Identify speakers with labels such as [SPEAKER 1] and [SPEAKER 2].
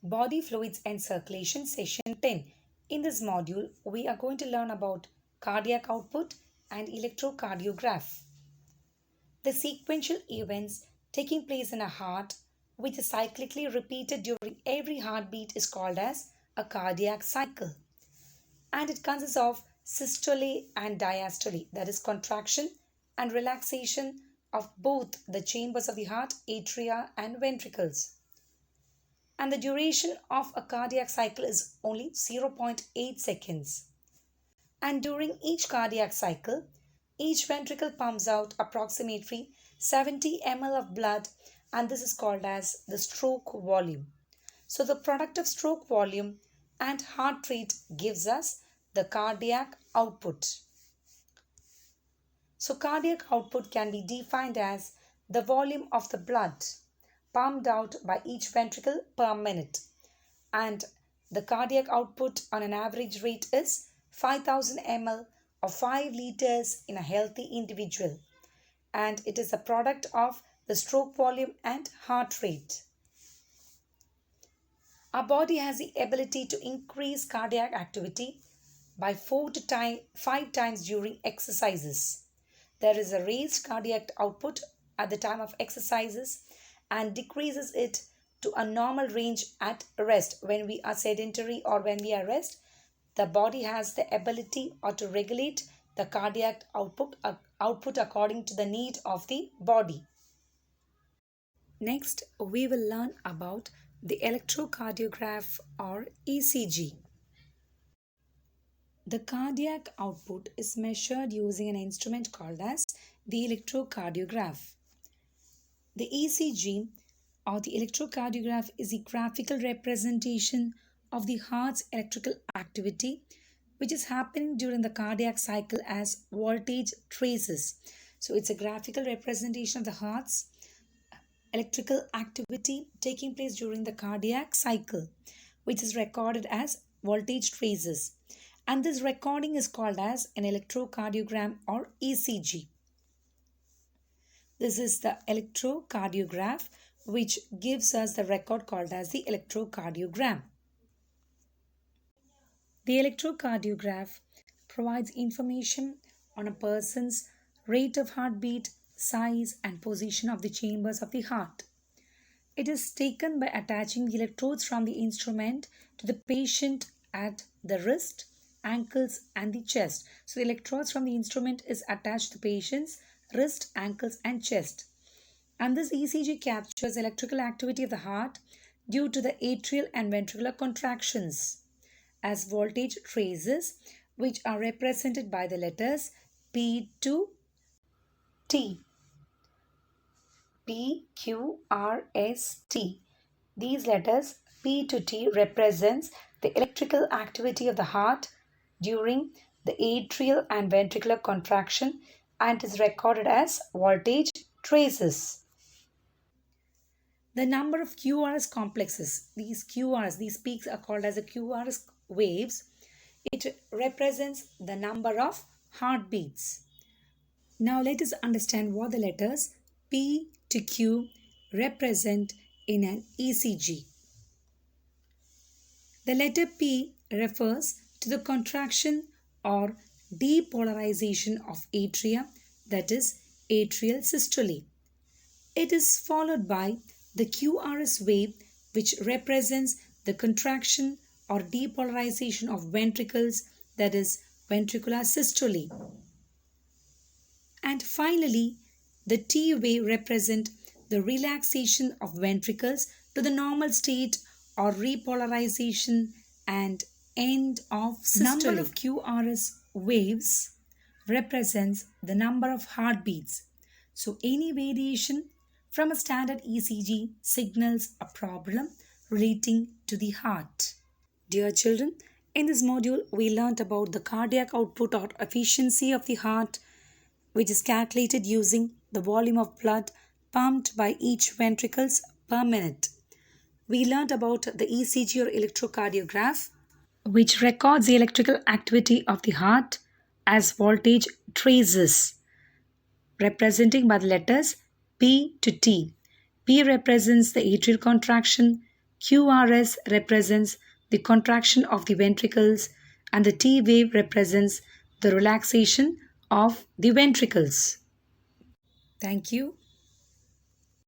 [SPEAKER 1] Body Fluids and Circulation Session 10. In this module, we are going to learn about cardiac output and electrocardiograph. The sequential events taking place in a heart, which is cyclically repeated during every heartbeat, is called as a cardiac cycle. And it consists of systole and diastole, that is contraction and relaxation of both the chambers of the heart, atria and ventricles. And the duration of a cardiac cycle is only 0.8 seconds. And during each cardiac cycle, each ventricle pumps out approximately 70 ml of blood, and this is called as the stroke volume. So the product of stroke volume and heart rate gives us the cardiac output. So cardiac output can be defined as the volume of the blood pumped out by each ventricle per minute, and the cardiac output on an average rate is 5000 ml or 5 liters in a healthy individual, and it is a product of the stroke volume and heart rate. Our body has the ability to increase cardiac activity by 4 to 5 times during exercises. There is a raised cardiac output at the time of exercises and decreases it to a normal range at rest. When we are sedentary or when we are rest, the body has the ability or to regulate the cardiac output according to the need of the body. Next, we will learn about the electrocardiograph or ECG. The cardiac output is measured using an instrument called as the electrocardiograph. The ECG or the electrocardiograph is a graphical representation of the heart's electrical activity which is happening during the cardiac cycle as voltage traces. So it's a graphical representation of the heart's electrical activity taking place during the cardiac cycle, which is recorded as voltage traces. And this recording is called as an electrocardiogram or ECG. This is the electrocardiograph which gives us the record called as the electrocardiogram. The electrocardiograph provides information on a person's rate of heartbeat, size and position of the chambers of the heart. It is taken by attaching the electrodes from the instrument to the patient at the wrist, ankles and the chest. So the electrodes from the instrument is attached to the patient's wrist, ankles and chest. And this ECG captures electrical activity of the heart due to the atrial and ventricular contractions as voltage traces, which are represented by the letters P to T. P, Q, R, S, T. These letters P to T represents the electrical activity of the heart during the atrial and ventricular contraction and is recorded as voltage traces. The number of QRS complexes, these peaks are called as the QRS waves. It represents the number of heartbeats. Now let us understand what the letters P to Q represent in an ECG. The letter P refers to the contraction or depolarization of atria, that is atrial systole. It is followed by the QRS wave, which represents the contraction or depolarization of ventricles, that is ventricular systole. And finally, the T wave represents the relaxation of ventricles to the normal state or repolarization and end of systole. Number of QRS waves represents the number of heartbeats. So any variation from a standard ECG signals a problem relating to the heart. Dear children, in this module we learnt about the cardiac output or efficiency of the heart, which is calculated using the volume of blood pumped by each ventricles per minute. We learnt about the ECG or electrocardiograph, which records the electrical activity of the heart as voltage traces, representing by the letters P to T. P represents the atrial contraction, QRS represents the contraction of the ventricles and the T wave represents the relaxation of the ventricles. Thank you.